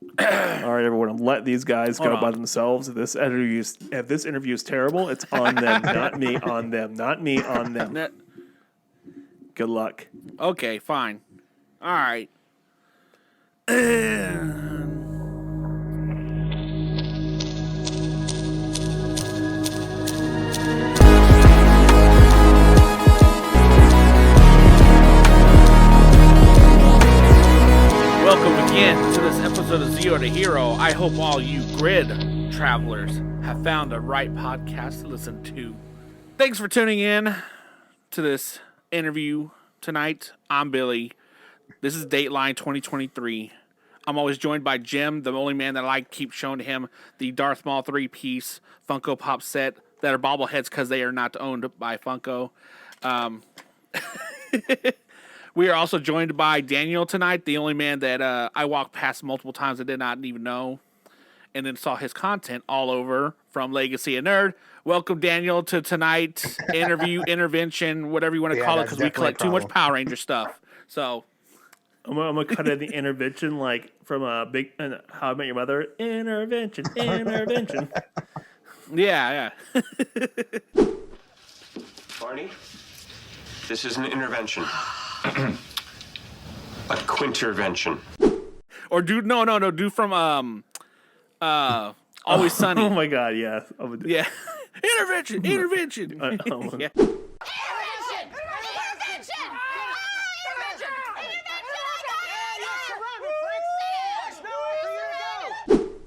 All right, everyone, let these guys Hold go by on. themselves. If this interview is terrible, it's on them, not me. On them, not me. On them. Good luck. Okay, fine. All right. Welcome again to this episode of Zero to Hero. I hope all you grid travelers have found the right podcast to listen to. Thanks for tuning in to this interview tonight. I'm Billy. This is Dateline 2023. I'm always joined by Jim, the only man that I keep showing to him the Darth Maul 3-piece Funko Pop set that are bobbleheads because they are not owned by Funko. We are also joined by Daniel tonight, the only man that I walked past multiple times and did not even know, and then saw his content all over from Legacy of Nerd. Welcome, Daniel, to tonight's intervention, whatever you want to call it, because we collect too much Power Ranger stuff. So I'm gonna cut in the intervention like from a big How I Met Your Mother. Intervention. Yeah. Barney, this is an intervention. A quintervention. Or do from Always Sunny. Oh my God, yeah. Yeah. Intervention. Yeah.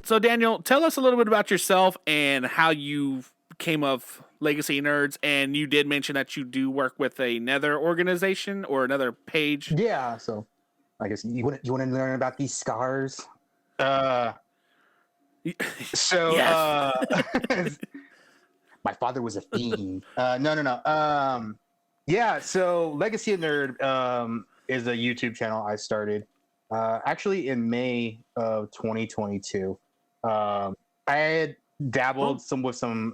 So Daniel, tell us a little bit about yourself and how you came of Legacy Nerds, and you did mention that you do work with another organization or another page. Yeah, so I guess you want to learn about these scars. Yes. My father was a fiend. No. Yeah, so Legacy of Nerd is a YouTube channel I started actually in May of 2022. I had dabbled with some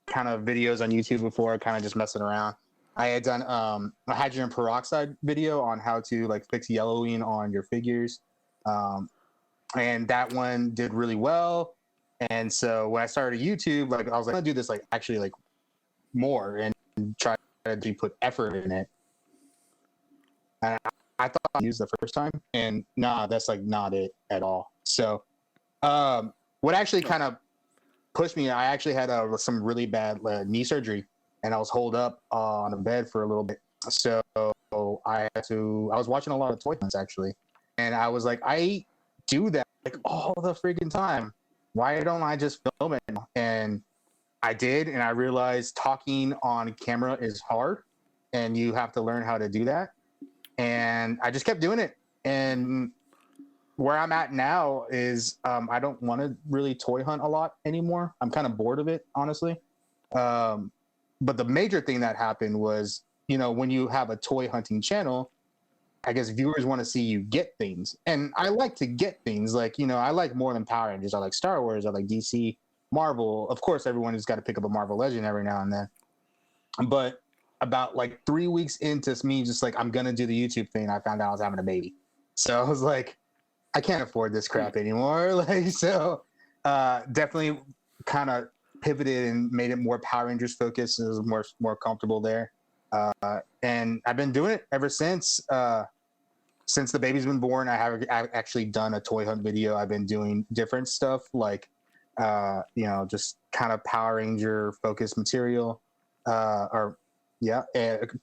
kind of videos on YouTube before, kind of just messing around. I had done a hydrogen peroxide video on how to like fix yellowing on your figures, and that one did really well. And so when I started YouTube, like I was like, I'm gonna do this like actually like more and try to put effort in it. And I thought I used the first time, and that's like not it at all. So what actually kind of pushed me, I actually had some really bad knee surgery, and I was holed up on a bed for a little bit. So I was watching a lot of Toy Hunts actually, and I was like, I do that like all the freaking time. Why don't I just film it? And I did, and I realized talking on camera is hard, and you have to learn how to do that. And I just kept doing it. And where I'm at now is I don't want to really toy hunt a lot anymore. I'm kind of bored of it, honestly. But the major thing that happened was, when you have a toy hunting channel, I guess viewers want to see you get things. And I like to get things. Like, I like more than Power Rangers. I like Star Wars. I like DC, Marvel. Of course, everyone has got to pick up a Marvel Legend every now and then. But about like 3 weeks into me just like, I'm going to do the YouTube thing, I found out I was having a baby. So I was like, I can't afford this crap anymore. Definitely kind of pivoted and made it more Power Rangers focused. It was more comfortable there. And I've been doing it ever since the baby's been born. I've actually done a toy hunt video. I've been doing different stuff like, just kind of Power Ranger focused material,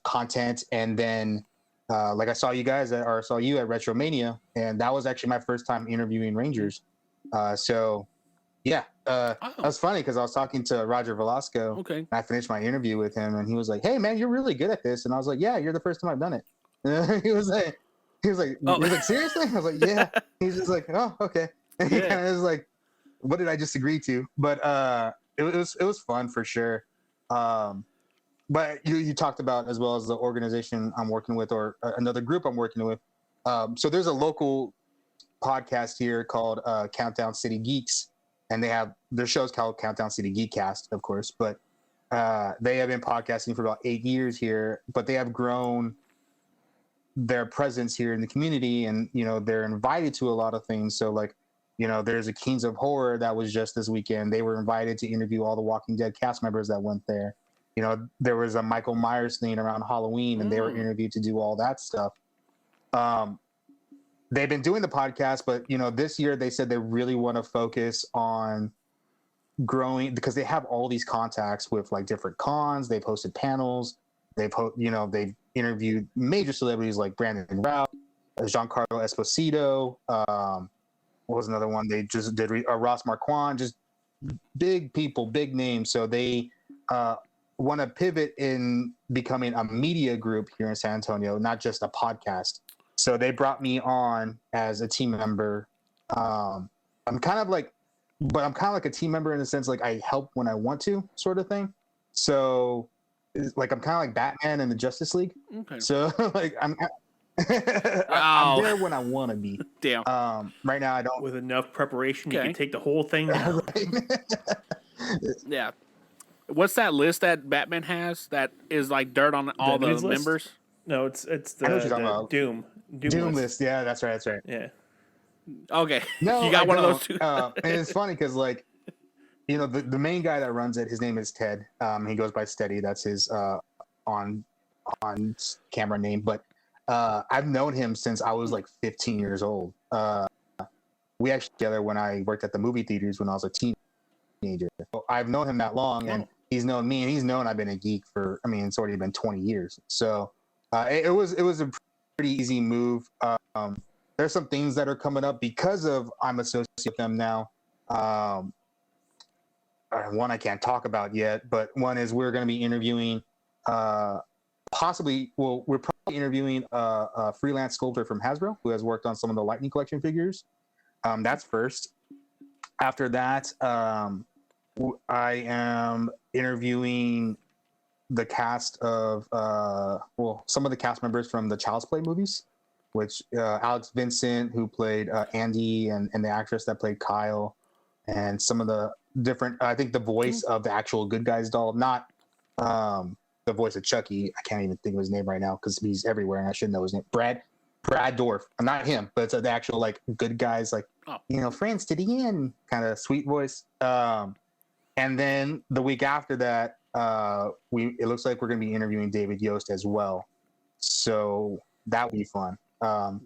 content. And then, like I saw you at Retromania, and that was actually my first time interviewing Rangers. That was funny because I was talking to Roger Velasco. Okay. And I finished my interview with him, and he was like, "Hey, man, you're really good at this." And I was like, "Yeah, you're the first time I've done it." And he was like, "Seriously?" I was like, "Yeah." He's just like, "Oh, okay." And he kind of was like, "What did I just agree to?" But it was fun for sure. But you talked about, as well as the organization I'm working with, or another group I'm working with. So there's a local podcast here called Countdown City Geeks, and they have their show's called Countdown City Geekcast, of course. But they have been podcasting for about 8 years here, but they have grown their presence here in the community, and they're invited to a lot of things. So like There's a Kings of Horror that was just this weekend. They were invited to interview all the Walking Dead cast members that went there. There was a Michael Myers thing around Halloween, and they were interviewed to do all that stuff. They've been doing the podcast, but this year they said they really want to focus on growing, because they have all these contacts with like different cons. They've hosted panels. They've interviewed major celebrities like Brandon Routh, Giancarlo Esposito. What was another one? They just did Ross Marquand, just big people, big names. So they want to pivot in becoming a media group here in San Antonio, not just a podcast. So they brought me on as a team member. I'm kind of like a team member in the sense like I help when I want to, sort of thing. So like I'm kind of like Batman in the Justice League. Okay. So like I'm there when I want to be. Damn. Right now I don't. With enough preparation, you can take the whole thing down. Yeah. What's that list that Batman has that is like dirt on all the members? No, it's the Doom list. Yeah, that's right. Yeah. Okay. No, you got one of those two. And it's funny because like, the main guy that runs it, his name is Ted. He goes by Steady. That's his on camera name. But I've known him since I was like 15 years old. We actually together when I worked at the movie theaters when I was a teenager. So I've known him that long, and he's known me, and he's known I've been a geek for. I mean, it's already been 20 years. So it was a pretty easy move. There's some things that are coming up because of I'm associated with them now. One I can't talk about yet, but one is we're going to be interviewing we're probably interviewing a freelance sculptor from Hasbro who has worked on some of the Lightning Collection figures. That's first. After that, I am interviewing the cast of some of the cast members from the Child's Play movies, which Alex Vincent, who played Andy, and the actress that played Kyle, and some of the different, I think the voice of the actual Good Guys doll, not the voice of Chucky. I can't even think of his name right now because he's everywhere and I should know his name. Brad Dourif. Not him, but it's the actual like Good Guys, like, friends to the end kind of sweet voice. And then the week after that, it looks like we're going to be interviewing David Yost as well. So that will be fun.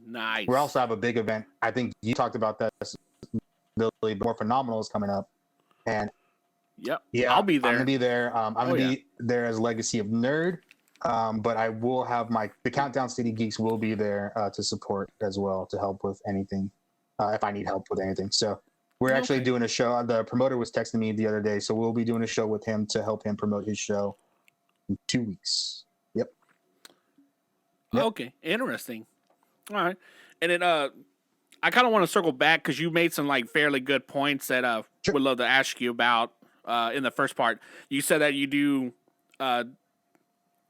Nice. We also have a big event. I think you talked about that, Billy, but More Phenomenal is coming up. And I'll be there. I'm going to be there. I'm going to be there as Legacy of Nerd. But I will have the Countdown City Geeks will be there to support as well, to help with anything, if I need help with anything. So we're actually doing a show. The promoter was texting me the other day, so we'll be doing a show with him to help him promote his show in 2 weeks. Yep. Okay, interesting. All right, and then I kind of want to circle back because you made some like fairly good points that would love to ask you about in the first part. You said that you do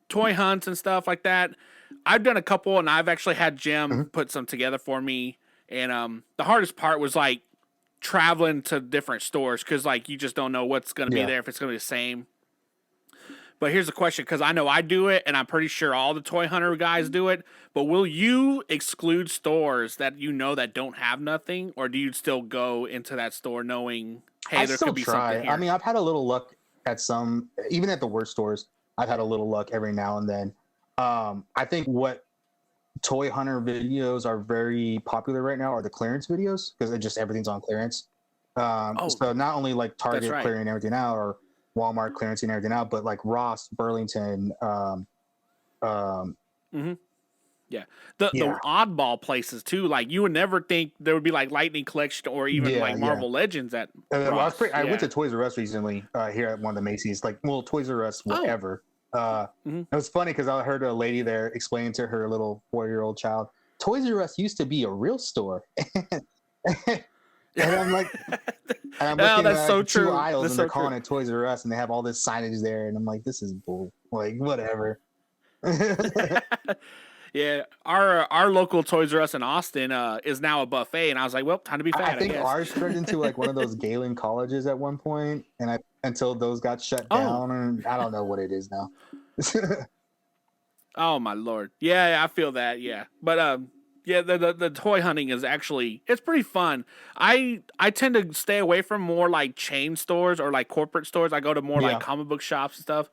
toy hunts and stuff like that. I've done a couple, and I've actually had Jim put some together for me. And the hardest part was like traveling to different stores because like you just don't know what's going to be there, if it's going to be the same. But here's the question, because I know I do it, and I'm pretty sure all the toy hunter guys do it. But will you exclude stores that that don't have nothing, or do you still go into that store knowing, hey, there could be something here? I mean, I've had a little luck at some, even at the worst stores. I've had a little luck every now and then. I think what toy hunter videos are very popular right now are the clearance videos, because just everything's on clearance. So not only like Target clearing everything out, or Walmart clearancing everything out, but like Ross, Burlington, the oddball places too. Like you would never think there would be like Lightning Collection or even like Marvel Legends at Ross. I went to Toys R Us recently here at one of the Macy's, Toys R Us whatever. It was funny because I heard a lady there explaining to her little 4-year-old child, Toys R Us used to be a real store. And I'm like, looking at so 2 aisles, and they're calling it Toys R Us, and they have all this signage there, and I'm like, this is bull. Like, whatever. Yeah, our local Toys R Us in Austin is now a buffet, and I was like, well, time to be fat. I think ours turned into like one of those Galen colleges at one point, and until those got shut down, and I don't know what it is now. Oh my Lord, yeah, I feel that, yeah, but Yeah, the toy hunting is actually, it's pretty fun. I tend to stay away from more like chain stores or like corporate stores. I go to more Yeah. like comic book shops and stuff.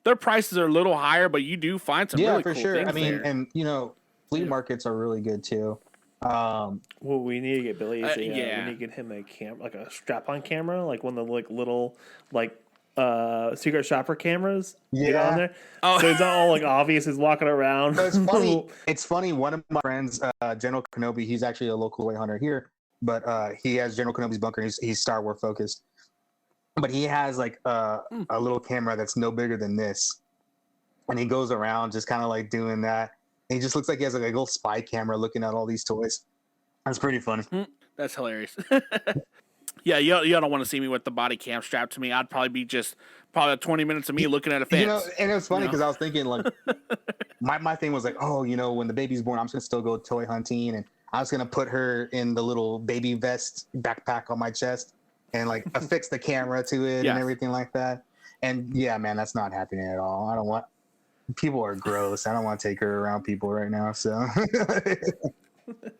Their prices are a little higher, but you do find some Yeah, really for cool sure. things I mean, there. and flea markets are really good too. Well, we need to get Billy. We Yeah. need to get him a like a strap-on camera, like one of the like little like secret shopper cameras. Get Yeah. on there. Oh. So it's not all like obvious. He's walking around. No, it's funny. It's funny. One of my friends, General Kenobi, he's actually a local toy hunter here, but he has General Kenobi's bunker. He's Star Wars focused, but he has like a little camera that's no bigger than this, and he goes around just kind of like doing that. And he just looks like he has like a little spy camera looking at all these toys. That's pretty funny. That's hilarious. Yeah, you don't want to see me with the body cam strapped to me. I'd probably be just 20 minutes of me looking at a fence. And it was funny because I was thinking like, my thing was like, oh, when the baby's born, I'm just gonna still go toy hunting, and I was gonna put her in the little baby vest backpack on my chest and like affix the camera to it and everything like that. And yeah, man, that's not happening at all. I don't want. People are gross. I don't want to take her around people right now. So.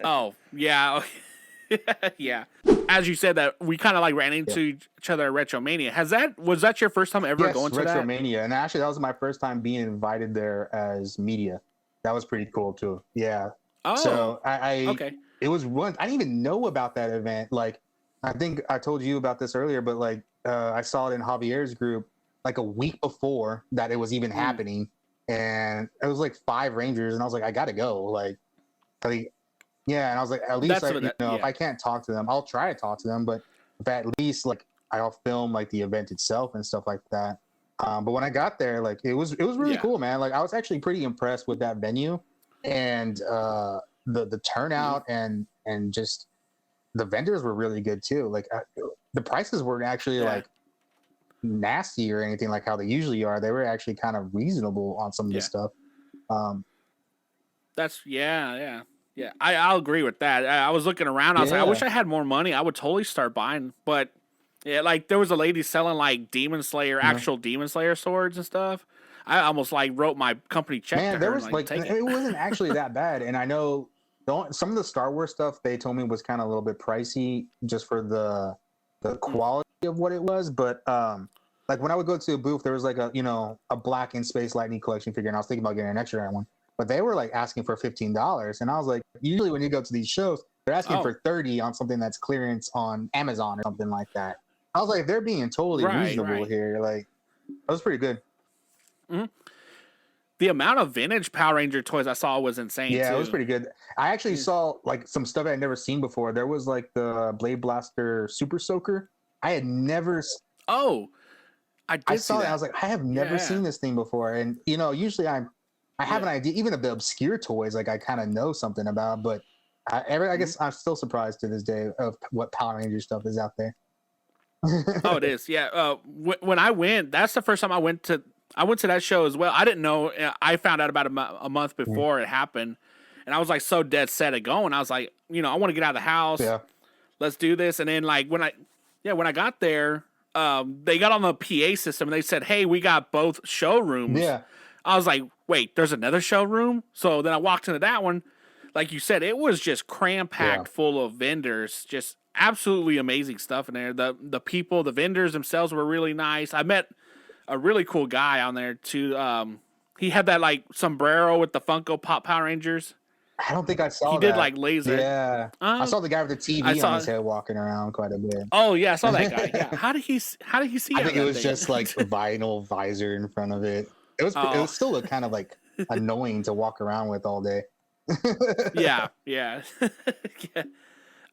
Oh yeah. Yeah. As you said that we kind of like ran into each other at Retromania. Was that your first time ever going to that? Retromania, and actually that was my first time being invited there as media. That was pretty cool too. Yeah. Oh. So I okay. It was one I didn't even know about that event. Like I think I told you about this earlier, but like I saw it in Javier's group like a week before that it was even happening, and it was like 5 Rangers, and I was like, I gotta go. Like yeah, and I was like, at least if I can't talk to them, I'll try to talk to them, but if at least like I'll film like the event itself and stuff like that. But when I got there, like it was really cool, man. Like I was actually pretty impressed with that venue and the turnout and just the vendors were really good too. Like the prices weren't actually like nasty or anything like how they usually are. They were actually kind of reasonable on some of this stuff. That's Yeah, I'll agree with that. I was looking around. I was like, I wish I had more money. I would totally start buying. But yeah, like there was a lady selling like Demon Slayer, actual Demon Slayer swords and stuff. I almost like wrote my company check. Man, to there her was and, like take it wasn't actually that bad. And I know some of the Star Wars stuff they told me was kind of a little bit pricey just for the quality of what it was. But like when I would go to a booth, there was like a Black and Space Lightning collection figure, and I was thinking about getting an extra one. But they were like asking for $15, and I was like, usually when you go to these shows, they're asking for $30 on something that's clearance on Amazon or something like that. I was like, they're being totally reasonable here. Like, that was pretty good. Mm-hmm. The amount of vintage Power Ranger toys I saw was insane. Yeah, too. It was pretty good. I actually saw like some stuff I'd never seen before. There was like the Blade Blaster Super Soaker. I had never. Oh, I saw that. I was like, I have never seen this thing before, and usually I have an idea, even of the obscure toys, like I kind of know something about, but I guess I'm still surprised to this day of what Power Ranger stuff is out there. Oh, it is. Yeah. When I went, that's the first time I went to that show as well. I didn't know. I found out about a month before it happened, and I was like so dead set at going. I was like, I want to get out of the house. Yeah. Let's do this. And then like when I got there, they got on the PA system and they said, "Hey, we got both showrooms." Yeah. I was like, wait, there's another showroom? So then I walked into that one. Like you said, it was just cram-packed full of vendors. Just absolutely amazing stuff in there. The people, the vendors themselves were really nice. I met a really cool guy on there, too. He had that, like, sombrero with the Funko Pop Power Rangers. I don't think I saw that. He did, like, laser. Yeah. I saw the guy with the TV on his head walking around quite a bit. Oh, yeah, I saw that guy. Yeah. How did he see I think it was just, like, a vinyl visor in front of it. It was still look kind of like annoying to walk around with all day. Yeah.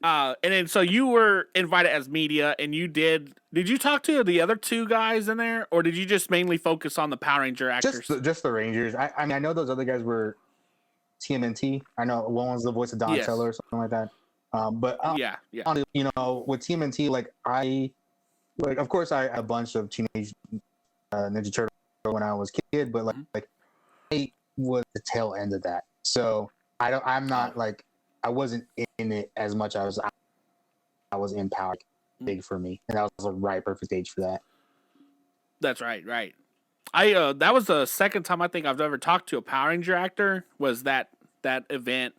And then so you were invited as media, and did you talk to the other 2 guys in there, or did you just mainly focus on the Power Ranger actors? Just the Rangers. I mean, I know those other guys were TMNT. I know one was the voice of Donatello or something like that. But yeah. With TMNT, of course I had a bunch of Teenage Ninja Turtles when I was a kid, but like I was the tail end of that. So I'm not like I wasn't in it as much as I was in Power. Big for me, and that was a perfect age for that. That's right. I that was the second time I think I've ever talked to a Power Ranger actor. Was that event,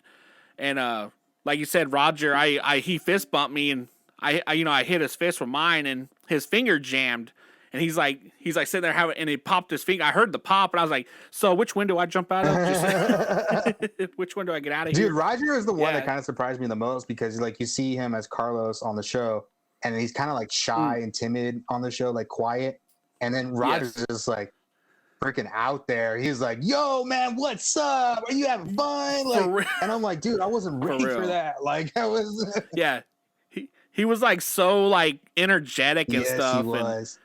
And like you said, Roger, he fist bumped me, and I hit his fist with mine, and his finger jammed. And he's like sitting there and he popped his finger. I heard the pop, and I was like, so which window I jump out of? Just, which window I get out of here? Dude, Roger is the one that kind of surprised me the most, because like you see him as Carlos on the show, and he's kind of like shy and timid on the show, like quiet. And then Roger's just like freaking out there. He's like, yo, man, what's up? Are you having fun? Like, and I'm like, dude, I wasn't ready for that. Like, I was. Yeah. He was like so like energetic and stuff. He was.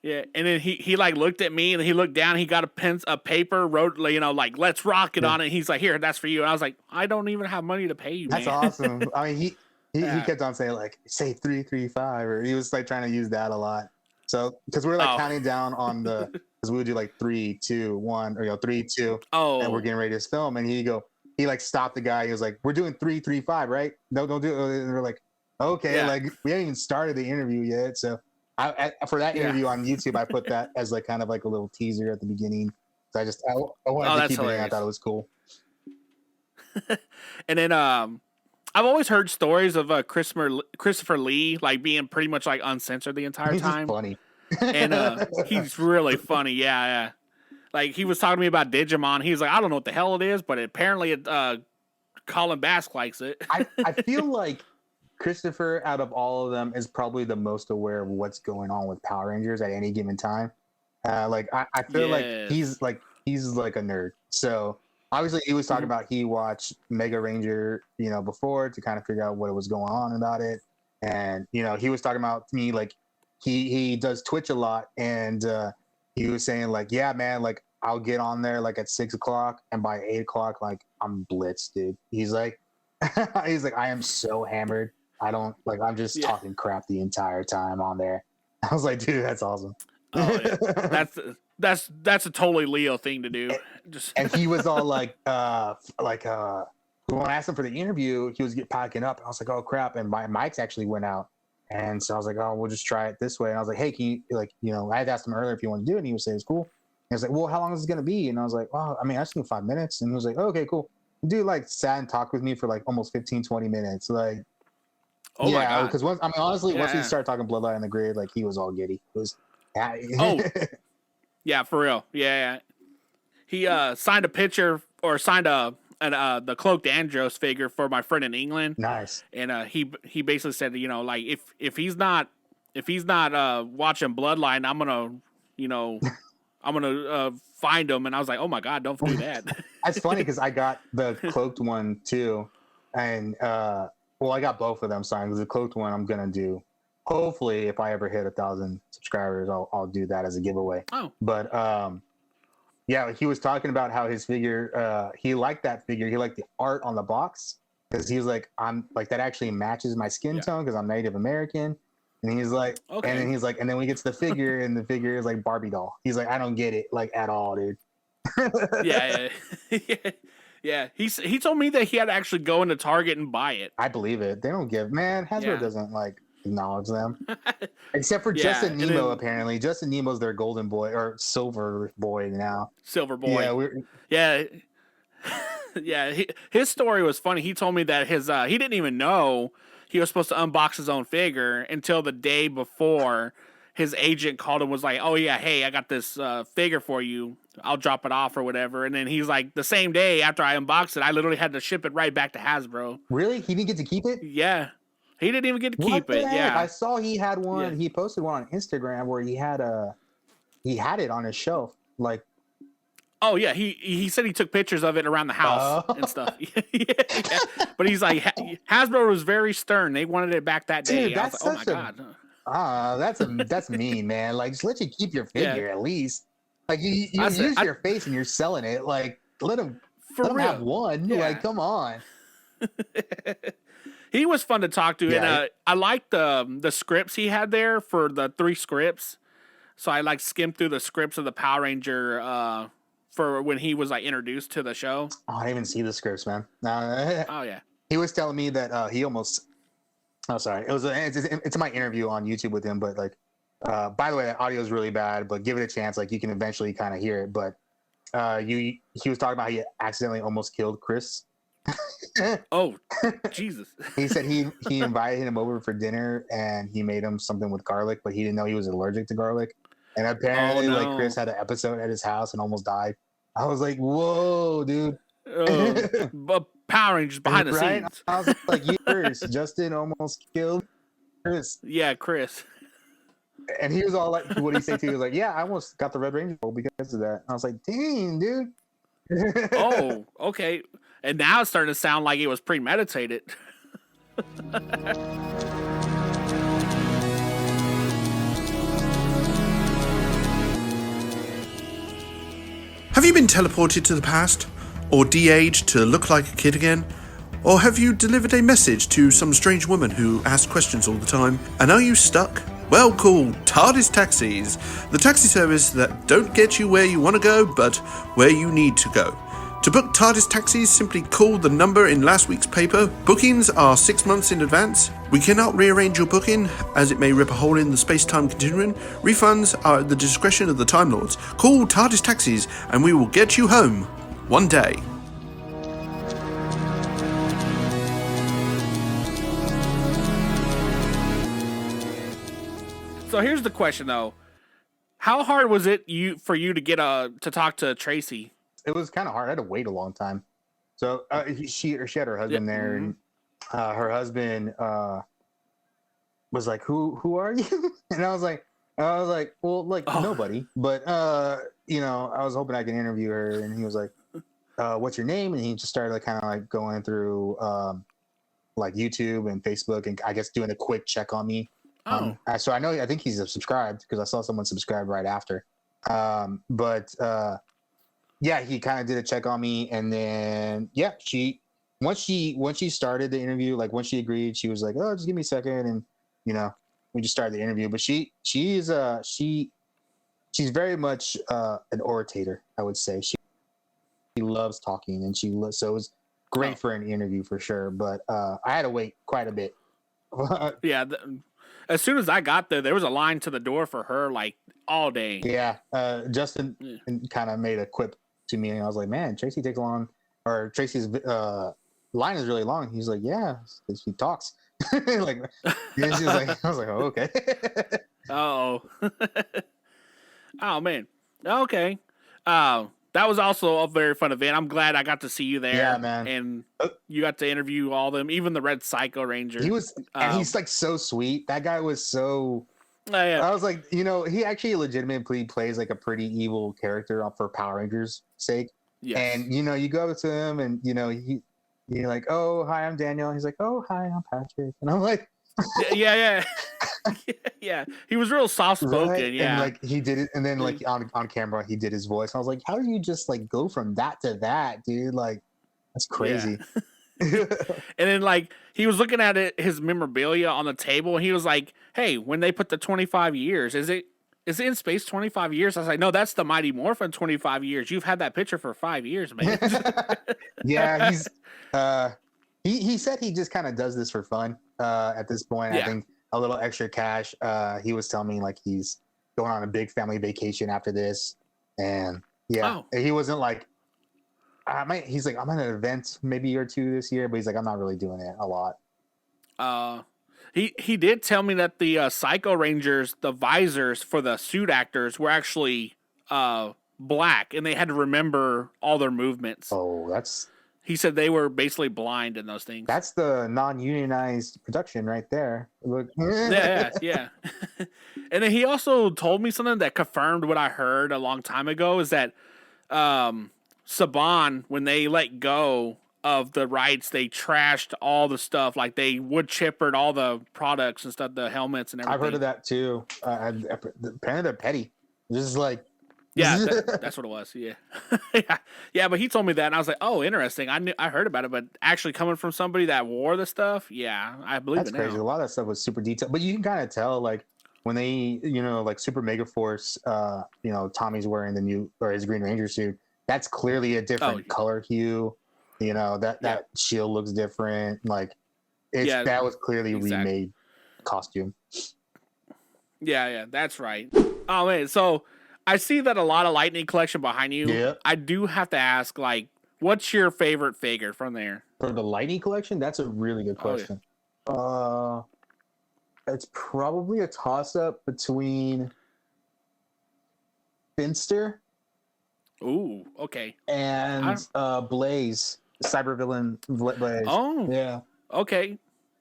Yeah, and then he like looked at me, and he looked down. He got a paper, wrote like let's rock it on it. And he's like, here, that's for you. And I was like, I don't even have money to pay you. That's man. awesome. I mean, he kept on saying like, say 335, or he was like trying to use that a lot. So because we were like counting down on because we would do like 3, 2, 1, or 3, 2. Oh, and we're getting ready to film, and he like stopped the guy. He was like, we're doing 335, right? No, don't do it. And we're like, okay, like we haven't even started the interview yet, so. For that interview on YouTube, I put that as like kind of like a little teaser at the beginning. So I wanted to keep it in. I thought it was cool. And then I've always heard stories of Christopher Lee like being pretty much like uncensored the entire time. He's funny, and he's really funny. Yeah. Like he was talking to me about Digimon. He's like, I don't know what the hell it is, but apparently Colin Bask likes it. I feel like Christopher, out of all of them, is probably the most aware of what's going on with Power Rangers at any given time. Like I feel like he's like a nerd. So obviously he was talking about he watched Mega Ranger, before, to kind of figure out what was going on about it. And he was talking about to me like he does Twitch a lot, and he was saying like, yeah, man, like I'll get on there like at 6 o'clock, and by 8 o'clock, like I'm blitzed, dude. He's like I am so hammered. I'm just talking crap the entire time on there. I was like, dude, that's awesome. Oh, yeah. That's a totally Leo thing to do. And he was all like, when I asked him for the interview, he was packing up. And I was like, oh crap. And my mics actually went out. And so I was like, oh, we'll just try it this way. And I was like, hey, can you, I had asked him earlier if you want to do it. And he was saying it's cool. And he was like, well, how long is it going to be? And I was like, well, I mean, I just need 5 minutes. And he was like, oh, okay, cool. Dude, like sat and talked with me for like almost 15, 20 minutes. Like, oh my God. Because once we started talking Bloodline in the Grid, like he was all giddy. It was, yeah, for real. Yeah. He signed a picture or signed the Cloaked Andros figure for my friend in England. Nice. And he basically said, like if he's not watching Bloodline, I'm gonna find him. And I was like, oh my God, don't do that. That's funny because I got the Cloaked one too, and I got both of them signed. Because the Cloaked one I'm gonna do. Hopefully, if I ever hit 1,000 subscribers, I'll do that as a giveaway. Oh, but yeah, he was talking about how his figure. He liked that figure. He liked the art on the box because he was like, I'm like that actually matches my skin tone because I'm Native American. And he's like, okay. And then he's like, and then we get to the figure, and the figure is like Barbie doll. He's like, I don't get it like at all, dude. Yeah. He told me that he had to actually go into Target and buy it. I believe it. They don't give Hasbro doesn't like acknowledge them, except for Justin Nemo. Apparently, Justin Nemo's their golden boy or silver boy now. Silver boy. Yeah. His story was funny. He told me that he didn't even know he was supposed to unbox his own figure until the day before. His agent called him, was like, oh yeah, hey, I got this figure for you. I'll drop it off or whatever. And then he's like, the same day after I unboxed it, I literally had to ship it right back to Hasbro. Really? He didn't get to keep it? Yeah. He didn't even get to keep it. Heck? Yeah. I saw he had one. Yeah. He posted one on Instagram where he had it on his shelf. Like, oh yeah, he said he took pictures of it around the house and stuff. Yeah. But he's like, Hasbro was very stern. They wanted it back that day. Dude, I was like, oh my God. That's mean, man. Like, just let you keep your figure at least. Like, you use your face and you're selling it. Like, let him have one. Yeah. Like, come on. He was fun to talk to, and I liked the scripts he had there for the 3 scripts. So I skimmed through the scripts of the Power Ranger for when he was introduced to the show. Oh, I didn't even see the scripts, man. Oh yeah. He was telling me that he almost. Oh, sorry. It's my interview on YouTube with him, but by the way, that audio is really bad. But give it a chance. Like, you can eventually kind of hear it. But he was talking about how he accidentally almost killed Chris. Oh, Jesus. He said he invited him over for dinner and he made him something with garlic, but he didn't know he was allergic to garlic. And apparently, Oh, like no. Chris had an episode at his house and almost died. I was like, whoa, dude. But Power Rangers behind the Right? scenes. I was like, years. Justin almost killed Chris. Yeah, Chris. And he was all like, what did he say to you? He was like, yeah, I almost got the Red Ranger role because of that. I was like, dang, dude. Oh, okay. And now it's starting to sound like it was premeditated. Have you been teleported to the past? Or de-aged to look like a kid again? Or have you delivered a message to some strange woman who asks questions all the time? And are you stuck? Well, call TARDIS Taxis, the taxi service that don't get you where you want to go, but where you need to go. To book TARDIS taxis, simply call the number in last week's paper. Bookings are 6 months in advance. We cannot rearrange your booking, as it may rip a hole in the space-time continuum. Refunds are at the discretion of the Time Lords. Call TARDIS taxis, and we will get you home one day. So here's the question, though. How hard was it for you to get to talk to Tracy? It was kind of hard. I had to wait a long time. So she had her husband there, and her husband was like, "Who are you?" And I was like, "Well, like nobody." But you know, I was hoping I could interview her, and he was like, "What's your name?" And he just started like kind of like going through like YouTube and Facebook, and I guess doing a quick check on me. So I think he's subscribed because I saw someone subscribe right after. Yeah, he kind of did a check on me, and then once she started the interview, like once she agreed, she was like, "Oh, just give me a second," and you know, we just started the interview. But she's very much an orator, I would say. She loves talking, and so it was great for an interview for sure. But I had to wait quite a bit. Yeah. As soon as I got there was a line to the door for her, like all day. Yeah, Justin kind of made a quip to me, and I was like, "Man, Tracy takes long, or Tracy's line is really long." He's like, "Yeah, he talks." Like, yeah, she's like, I was like, "Oh, okay." Oh. Oh man. Okay. That was also a very fun event. I'm glad I got to see you there. Yeah, man. And you got to interview all of them, even the Red Psycho Ranger. He was, and he's like so sweet. That guy was so. Yeah. I was like, you know, he actually legitimately plays like a pretty evil character for Power Rangers' sake. Yes. And you know, you go to him, and you know, you're like, "Oh, hi, I'm Daniel." And he's like, "Oh, hi, I'm Patrick." And I'm like, yeah. Yeah. He was real soft spoken. Right? Yeah. And like he did it, and then like on camera he did his voice. I was like, how do you just like go from that to that, dude? Like, that's crazy. Yeah. And then like he was looking at his memorabilia on the table, and he was like, "Hey, when they put the 25 years, is it in space 25 years?" I was like, "No, that's the Mighty Morphin 25 years. You've had that picture for 5 years, man." Yeah, he said he just kind of does this for fun at this point. Yeah. I think a little extra cash. He was telling me like he's going on a big family vacation after this, and he wasn't like, he's like, I'm at an event maybe or two this year, but he's like, I'm not really doing it a lot. He did tell me that the Psycho Rangers, the visors for the suit actors were actually black, and they had to remember all their movements. Oh, he said they were basically blind in those things. That's the non-unionized production right there. Look. Yeah. And then he also told me something that confirmed what I heard a long time ago, is that Saban, when they let go of the rights, they trashed all the stuff. Like they wood chippered all the products and stuff, the helmets and everything. I've heard of that too. Apparently they're petty. This is like, yeah, that's what it was. Yeah. Yeah. But he told me that, and I was like, "Oh, interesting." I heard about it, but actually coming from somebody that wore the stuff, yeah, I believe that's it crazy. now. A lot of that stuff was super detailed, but you can kind of tell, like when they, you know, like Super Mega Force, you know, Tommy's wearing his Green Ranger suit. That's clearly a different color hue. You know, that shield looks different. Like that was clearly remade costume. Yeah, that's right. Oh man, so I see that a lot of Lightning collection behind you. Yeah. I do have to ask, like, what's your favorite figure from there? For the Lightning collection, that's a really good question. It's probably a toss-up between Finster Ooh, okay. and Blaze, cybervillain Blaze. Oh, Yeah. okay.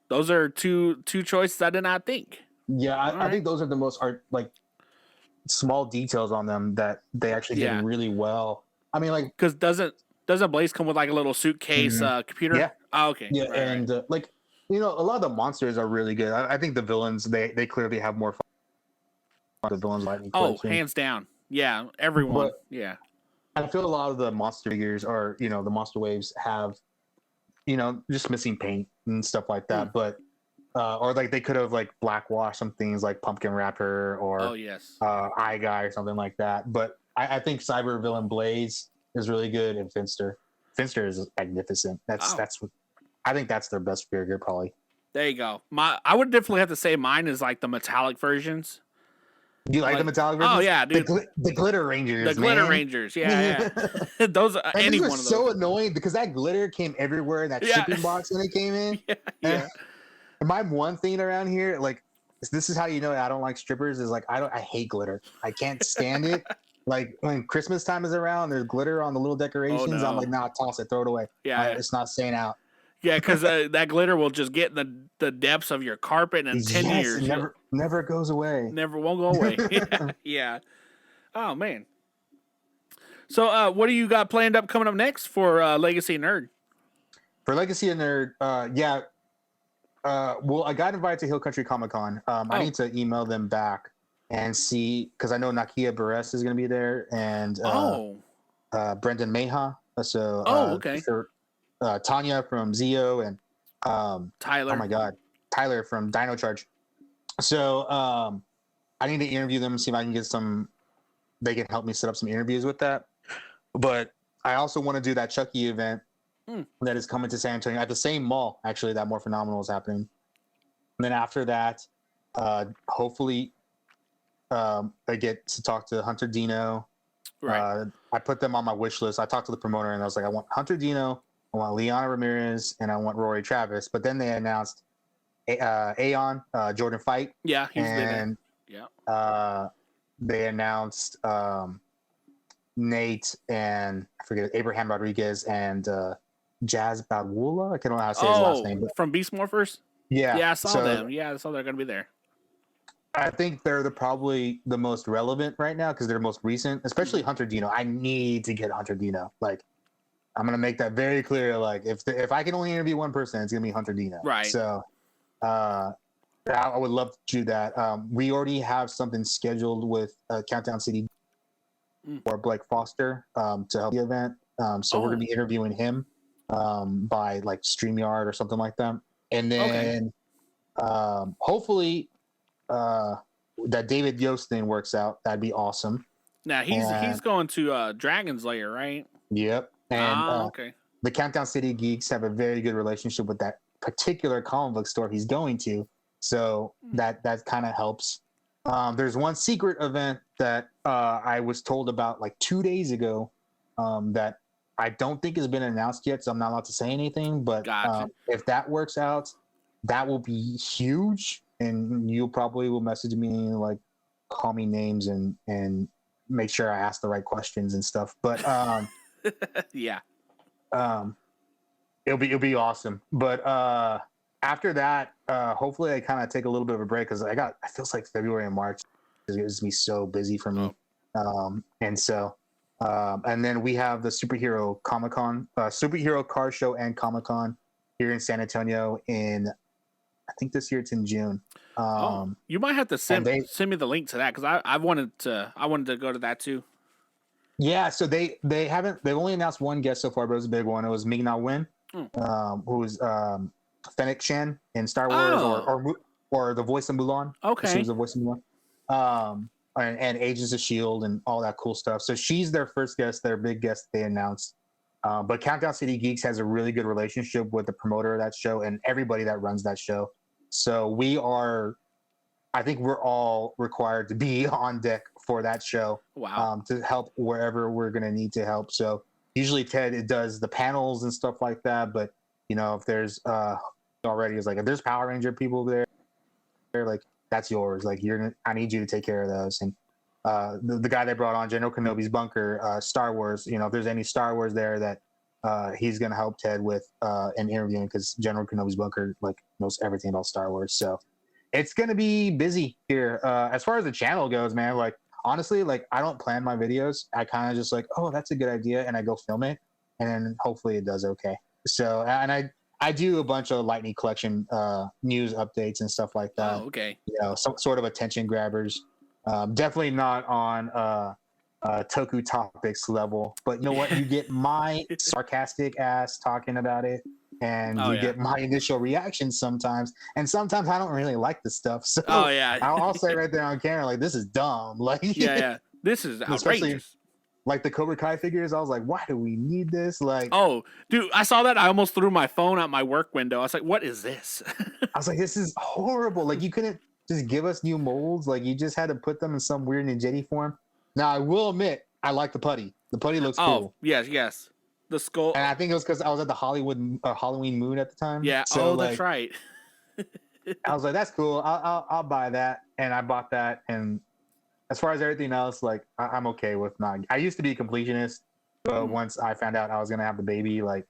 Those are two choices I did not think. Yeah, I right. think those are the most small details on them that they actually did really well. I mean, like, because doesn't Blaze come with like a little suitcase computer? Yeah. Oh, okay. Yeah, Right, and right. a lot of the monsters are really good. I think the villains they clearly have more fun. The villains Lightning collection. Hands down. Yeah, everyone. But yeah. I feel a lot of the monster figures or the monster waves have just missing paint and stuff like that. But or like they could have like blackwash some things like Pumpkin Rapper or yes. Eye Guy or something like that. But I think Cyber Villain Blaze is really good, and Finster is magnificent. That's what I think that's their best figure probably. There you go. I would definitely have to say mine is like the metallic versions. Do you like the metallic versions? Oh yeah, dude. The glitter rangers. The glitter rangers. Yeah. Those are any these were one of those. so annoying because that glitter came everywhere in that shipping box when it came in. Yeah. And my one thing around here, like, this is how you know I don't like strippers, is like I hate glitter. I can't stand it. Like when Christmas time is around, there's glitter on the little decorations. no. I'm like, nah, toss it, throw it away. Yeah. It's not staying out. Yeah, because that glitter will just get in the depths of your carpet in 10 years. It never goes away. Never won't go away. Yeah. Oh man. So what do you got planned up coming up next for Legacy Nerd? For Legacy Nerd, well, I got invited to Hill Country Comic Con. I need to email them back and see, because I know Nakia Barres is going to be there, and Brendan Meha. So okay. Tanya from Zeo and Tyler. Oh my God, Tyler from Dino Charge. So I need to interview them and see if I can get some. They can help me set up some interviews with that. But I also want to do that Chucky event that is coming to San Antonio at the same mall. Actually, that More Phenomenal is happening. And then after that, hopefully, I get to talk to Hunter Dino. Right. I put them on my wish list. I talked to the promoter and I was like, I want Hunter Dino, I want Liana Ramirez, and I want Rory Travis. But then they announced Aeon, Jordan Fight. Yeah, he's and there. Yeah. They announced Nate and I forget Abraham Rodriguez and Jazz Badwula. I can't remember how to say his last name. But from Beast Morphers? Yeah. Yeah, I saw them. Yeah, I saw they're going to be there. I think they're probably the most relevant right now because they're most recent, especially Hunter Dino. I need to get Hunter Dino. Like, I'm going to make that very clear. Like, if I can only interview one person, it's going to be Hunter Dino. Right. So I would love to do that. We already have something scheduled with Countdown City or Blake Foster to help the event. So we're going to be interviewing him by like StreamYard or something like that. And then hopefully that David Yost thing works out. That'd be awesome. Now he's going to Dragon's Lair, right? Yep. And okay. The Countdown City Geeks have a very good relationship with that particular comic book store he's going to. So that kind of helps. There's one secret event that I was told about like 2 days ago that I don't think has been announced yet, so I'm not allowed to say anything. But if that works out, that will be huge. And you probably will message me, like, call me names and make sure I ask the right questions and stuff. But yeah, it'll be awesome. But after that, hopefully I kind of take a little bit of a break because it feels like February and March is going to be so busy for me. And so, and then we have the Superhero Comic-Con, Superhero Car Show and Comic-Con here in San Antonio I think this year it's in June. You might have to send me the link to that because I wanted to go to that too. Yeah, so they've only announced one guest so far, but it was a big one. It was Ming-Na Wen, who's Fennec Shan in Star Wars or the voice of Mulan. Okay, she was the voice of Mulan. And Agents of S.H.I.E.L.D. and all that cool stuff. So she's their first guest, their big guest they announced. But Countdown City Geeks has a really good relationship with the promoter of that show and everybody that runs that show. So I think we're all required to be on deck for that show. Wow. To help wherever we're going to need to help. So usually Ted does the panels and stuff like that, but you know, if there's already is like if there's Power Ranger people there, like that's yours. Like I need you to take care of those. And the guy they brought on, General Kenobi's bunker, Star Wars. You know, if there's any Star Wars there that he's gonna help Ted with an interviewing, because General Kenobi's bunker like knows everything about Star Wars. So it's gonna be busy here. As far as the channel goes, man, like honestly, like I don't plan my videos. I kind of just like, oh, that's a good idea, and I go film it, and then hopefully it does okay. So, and I do a bunch of Lightning Collection news updates and stuff like that. Oh, okay. You know, some sort of attention grabbers. Definitely not on Toku Topics level, but you know what? You get my sarcastic ass talking about it, and you get my initial reaction sometimes. And sometimes I don't really like the stuff. So I'll say right there on camera, like, this is dumb. Like, this is outrageous. Especially, like the Cobra Kai figures, I was like, why do we need this? Like, oh, dude, I saw that. I almost threw my phone out my work window. I was like, what is this? I was like, this is horrible. Like, you couldn't just give us new molds. Like, you just had to put them in some weird ninjetti form. Now, I will admit, I like the putty. The putty looks cool. Yes. The skull. And I think it was because I was at the Halloween Moon at the time. Yeah. So, that's right. I was like, that's cool. I'll buy that. And I bought that. And as far as everything else, like I'm okay with not. I used to be a completionist, but once I found out I was gonna have the baby, like,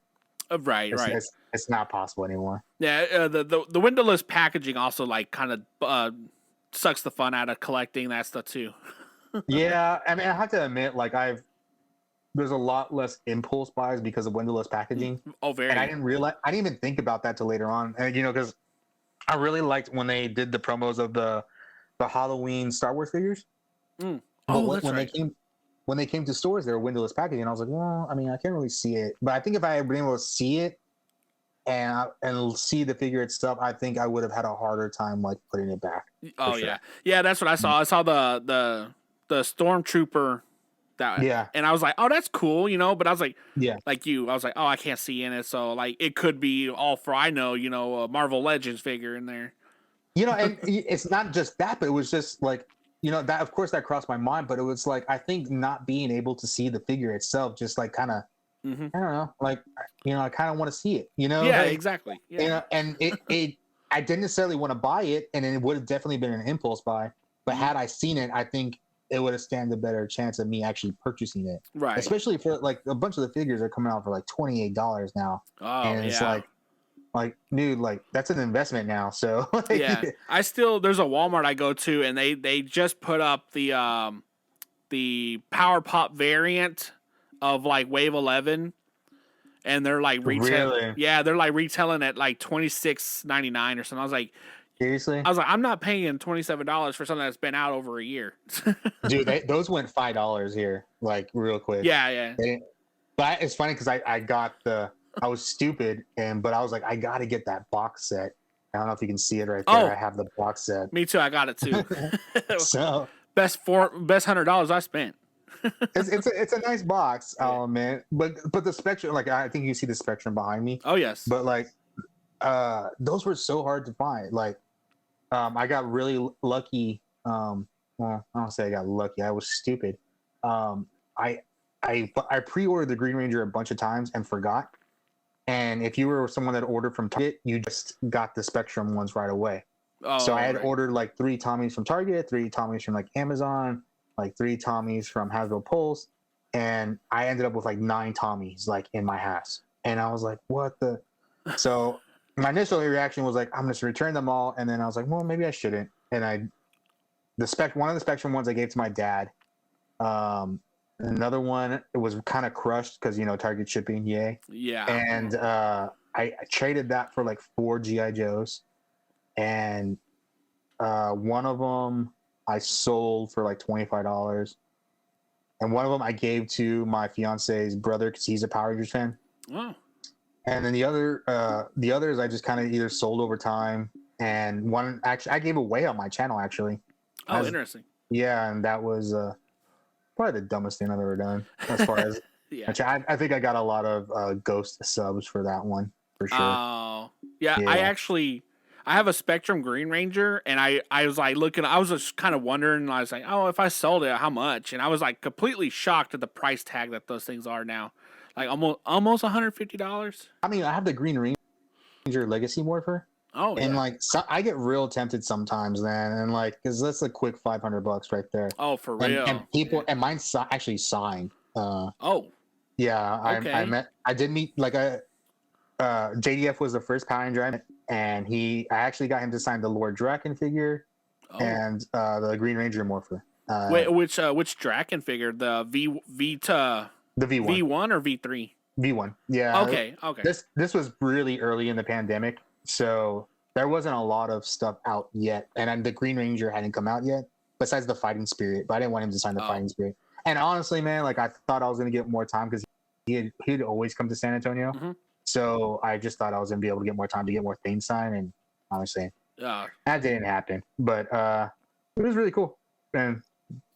it's not possible anymore. Yeah, the windowless packaging also like kind of sucks the fun out of collecting that stuff too. Yeah, I mean, I have to admit, like there's a lot less impulse buys because of windowless packaging. Oh, very. And I didn't even think about that till later on. And you know, because I really liked when they did the promos of the Halloween Star Wars figures. Oh, that's right. When they came to stores, they were windowless packaging. I was like, well, I mean, I can't really see it, but I think if I had been able to see it and see the figure itself, I think I would have had a harder time like putting it back. Oh yeah, that's what I saw. I saw the stormtrooper. And I was like, oh, that's cool, you know. But I was like, like you, I was like, oh, I can't see in it, so like it could be all for I know, you know, a Marvel Legends figure in there. You know, and it's not just that, but it was just like, you know, that of course that crossed my mind, but it was like I think not being able to see the figure itself just like kind of I don't know, like, you know, I kind of want to see it, you know? Yeah, like, exactly. Yeah. You know, and it I didn't necessarily want to buy it, and it would have definitely been an impulse buy. But had I seen it, I think it would have stand a better chance of me actually purchasing it. Right. Especially for like a bunch of the figures are coming out for like $28 now. Oh, and it's like, dude, like that's an investment now. So like, there's a Walmart I go to, and they just put up the Power Pop variant of like Wave 11, and they're like retailing. Yeah, they're like retailing at like $26.99 or something. I was like, seriously? I was like, I'm not paying $27 for something that's been out over a year. Dude, those went $5 here, like real quick. Yeah. But it's funny because I was stupid, but I was like, I got to get that box set. I don't know if you can see it right there. I have the box set. Me too. I got it too. So best $100 I spent. it's a nice box, man. But the Spectrum, like I think you see the Spectrum behind me. Oh yes. But like, those were so hard to find. Like, I got really lucky. Well, I don't say I got lucky. I was stupid. I pre-ordered the Green Ranger a bunch of times and forgot. And if you were someone that ordered from Target, you just got the Spectrum ones right away. Oh, so I had ordered like 3 Tommies from Target, 3 Tommies from like Amazon, like 3 Tommies from Hasbro Pulse, and I ended up with like 9 Tommies like in my house. And I was like, what the? So my initial reaction was like, I'm just return them all. And then I was like, well, maybe I shouldn't. And one of the Spectrum ones I gave to my dad. Another one, it was kind of crushed because, you know, Target shipping, yay. Yeah. And I traded that for like 4 G.I. Joes. And one of them I sold for like $25. And one of them I gave to my fiance's brother because he's a Power Rangers fan. Oh. And then the others I just kind of either sold over time. And one, actually, I gave away on my channel, actually. Oh, interesting. Yeah, and that was... probably the dumbest thing I've ever done as far as I think I got a lot of ghost subs for that one for sure. Oh yeah. I have a Spectrum Green Ranger, and I was like looking, I was just kind of wondering, I was like, oh, if I sold it, how much? And I was like completely shocked at the price tag that those things are now, like almost $150. I mean, I have the Green Ranger Ranger Legacy Morpher. Oh, And yeah. like, I get real tempted sometimes, man. And like, because that's a quick $500 right there. Oh, for And, real. and people, and mine's actually signed. Oh, Yeah, okay. I did meet like a JDF was the first Power Ranger I met, and I actually got him to sign the Lord Draken figure Oh. and the Green Ranger Morpher. Wait, which Draken figure? The The V1. V1 or V3? V1. Yeah. Okay. This was really early in the pandemic, so there wasn't a lot of stuff out yet, and the Green Ranger hadn't come out yet. Besides the Fighting Spirit, but I didn't want him to sign the Fighting Spirit. And honestly, man, like I thought I was gonna get more time because he'd always come to San Antonio, so I just thought I was gonna be able to get more time to get more things signed, and honestly, that didn't happen. But it was really cool, and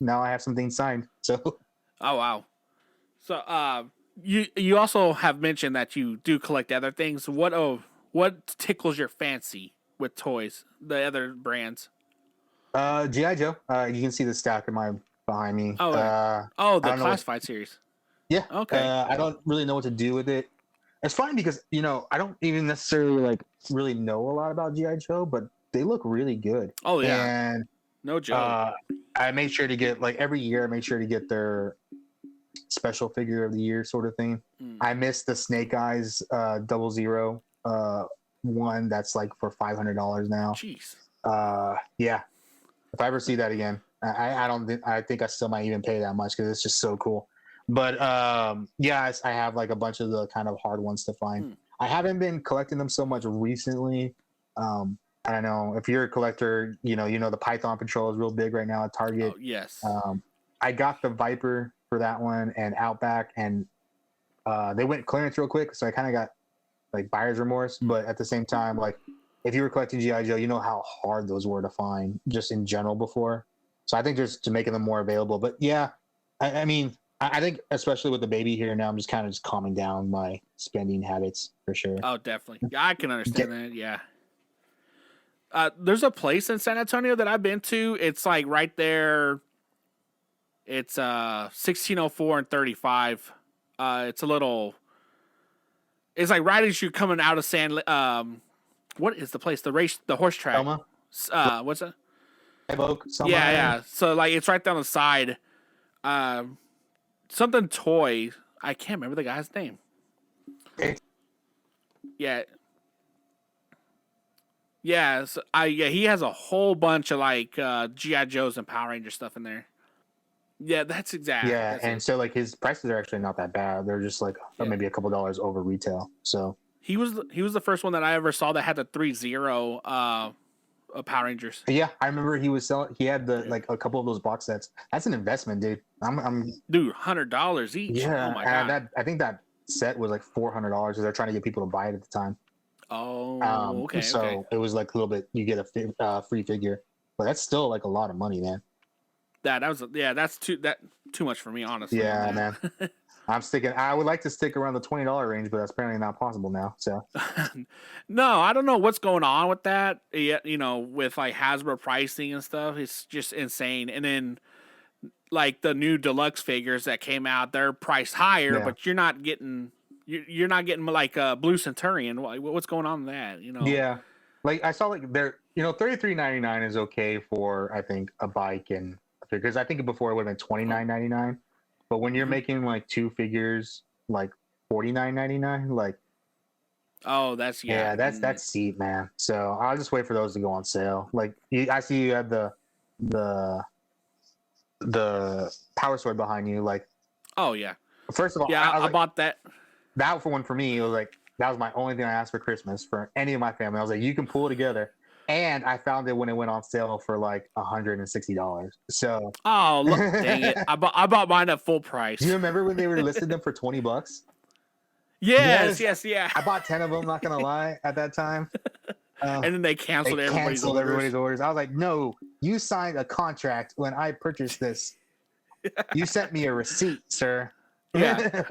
now I have some things signed. So. Oh wow. So you also have mentioned that you do collect other things. What tickles your fancy with toys? The other brands. G.I. Joe. You can see the stack behind me. Oh, the classified series. Yeah. Okay. I don't really know what to do with it. It's funny because I don't even necessarily like really know a lot about G.I. Joe, but they look really good. Oh yeah. And no joke. I made sure to get like every year. I made sure to get their special figure of the year sort of thing. I missed the Snake Eyes 00 one that's like for $500 now. Jeez. Yeah. If I ever see that again, I think I still might even pay that much because it's just so cool. But yeah, I have like a bunch of the kind of hard ones to find. I haven't been collecting them so much recently. I don't know if you're a collector, you know the Python Patrol is real big right now at Target. Oh, yes. I got the Viper for that one and Outback, and they went clearance real quick, so I kind of got like buyer's remorse. But at the same time, like if you were collecting G.I. Joe, you know how hard those were to find just in general before. So I think just to making them more available. But yeah, I mean, I think especially with the baby here now, I'm just kind of calming down my spending habits for sure. Oh, definitely. Yeah, I can understand that. Yeah. There's a place in San Antonio that I've been to. It's like right there. It's 1604 and 35. It's a little. It's like right as you're coming out of what is the place? The horse track. Selma? What's that? Evoke, Yeah. So like it's right down the side. Something toy. I can't remember the guy's name. Yeah. Yeah, so he has a whole bunch of like G.I. Joes and Power Ranger stuff in there. Yeah, that's exactly. Yeah, that's and so like his prices are actually not that bad. They're just like maybe a couple dollars over retail. So he was the first one that I ever saw that had the 3-0 Power Rangers. Yeah, I remember he was selling. He had like a couple of those box sets. That's an investment, dude. Dude, $100 each. Yeah, oh my god. I think that set was like $400 because they're trying to get people to buy it at the time. Oh, okay. So it was like a little bit. You get a free figure, but that's still like a lot of money, man. That's too much for me, honestly. Yeah, man. I would like to stick around the $20 range, but that's apparently not possible now. So no, I don't know what's going on with that. With like Hasbro pricing and stuff, it's just insane. And then like the new deluxe figures that came out, they're priced higher, but you're not getting like a Blue Centurion. What's going on with that? Yeah, like I saw like they're $33.99 is okay for I think a bike and because I think before it would have been $29.99. But when you're making like two figures, like $49.99, like that's that's cheap, man. So I'll just wait for those to go on sale. Like I see you have the Power Sword behind you. Like, oh yeah. First of all, I bought that. That for me, it was like that was my only thing I asked for Christmas for any of my family. I was like, you can pull it together. And I found it when it went on sale for like $160. So look, dang it! I bought mine at full price. Do you remember when they were listed them for $20? Yes. I bought 10 of them. Not gonna lie, at that time. And then they canceled everybody's orders. I was like, no, you signed a contract when I purchased this. You sent me a receipt, sir. Yeah,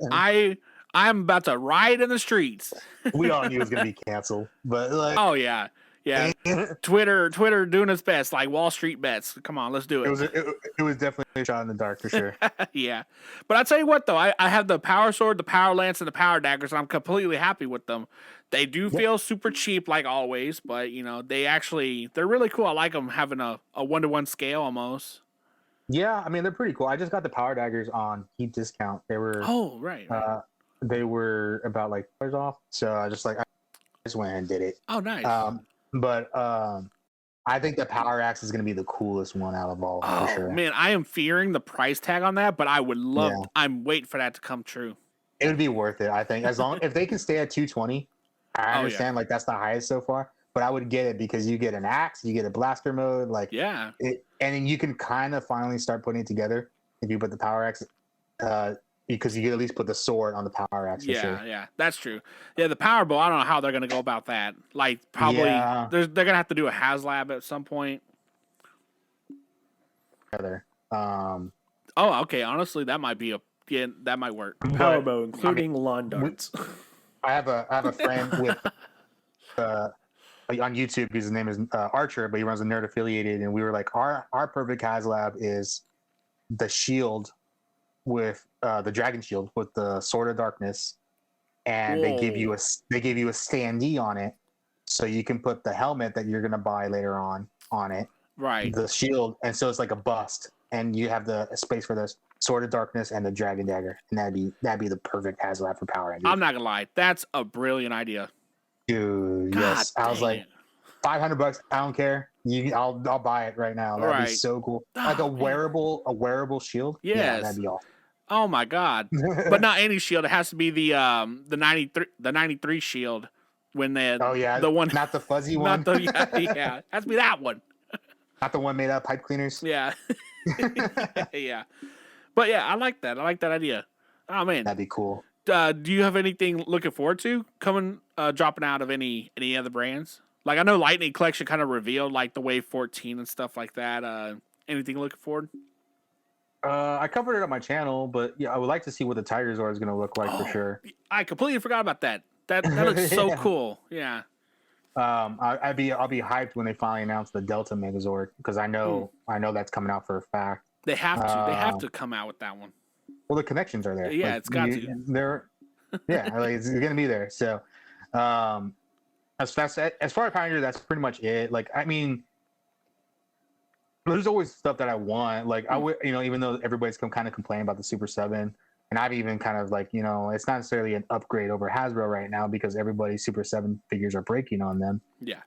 I'm about to riot in the streets. We all knew it was gonna be canceled, but like, oh yeah. Yeah, Twitter doing its best, like Wall Street bets. Come on, let's do it. It was definitely a shot in the dark for sure. Yeah, but I tell you what though, I have the Power Sword, the Power Lance, and the Power Daggers, and I'm completely happy with them. They do feel super cheap, like always, but they're really cool. I like them having a 1-to-1 scale almost. Yeah, I mean they're pretty cool. I just got the power daggers on heat discount. They were Right. They were about like $5 off, so I just went and did it. Oh, nice. But I think the power axe is going to be the coolest one out of all, for sure. Man, I am fearing the price tag on that, but I would love. Yeah. I'm waiting for that to come true. It would be worth it, I think, if they can stay at 220. I understand, like that's the highest so far, but I would get it because you get an axe, you get a blaster mode, and then you can kind of finally start putting it together if you put the power axe, because you can at least put the sword on the power axe. Yeah, that's true. Yeah, the power bow, I don't know how they're gonna go about that. Like probably they're gonna have to do a HasLab at some point. Okay. Honestly, that might work. Power bow, including lawn darts. I have a friend with on YouTube. His name is Archer, but he runs a Nerd Affiliated, and we were like, our perfect HasLab is the shield with the dragon shield with the sword of darkness, and they give you a standee on it, so you can put the helmet that you're gonna buy later on it, right? The shield, and so it's like a bust, and you have the space for the sword of darkness and the dragon dagger, and that'd be the perfect HasLab for Power Rangers. I'm not gonna lie, that's a brilliant idea, dude. Yes, I was like, $500. I don't care. I'll buy it right now. That'd be so cool. Like a wearable shield. Yes. Yeah, that'd be awesome. Oh my god! But not any shield. It has to be the 93 shield. When the the one, not the fuzzy one. Not the it has to be that one. Not the one made out of pipe cleaners. Yeah. Yeah. But yeah, I like that. I like that idea. Oh man, that'd be cool. Do you have anything looking forward to coming dropping out of any other brands? Like I know Lightning Collection kind of revealed like the Wave 14 and stuff like that. Anything looking forward? I covered it on my channel, but yeah, I would like to see what the Tiger Zord is going to look like for sure. I completely forgot about that. That looks so cool. Yeah. I'll be hyped when they finally announce the Delta Megazord because I know that's coming out for a fact. They have to. They have to come out with that one. Well, the connections are there. Yeah, like, it's got to. They're it's going to be there. So, as far as Power Rangers, that's pretty much it. Like, I mean, there's always stuff that I want. Like, I would, even though everybody's kind of complaining about the Super 7, and I've even kind of like, it's not necessarily an upgrade over Hasbro right now because everybody's Super 7 figures are breaking on them. Yeah.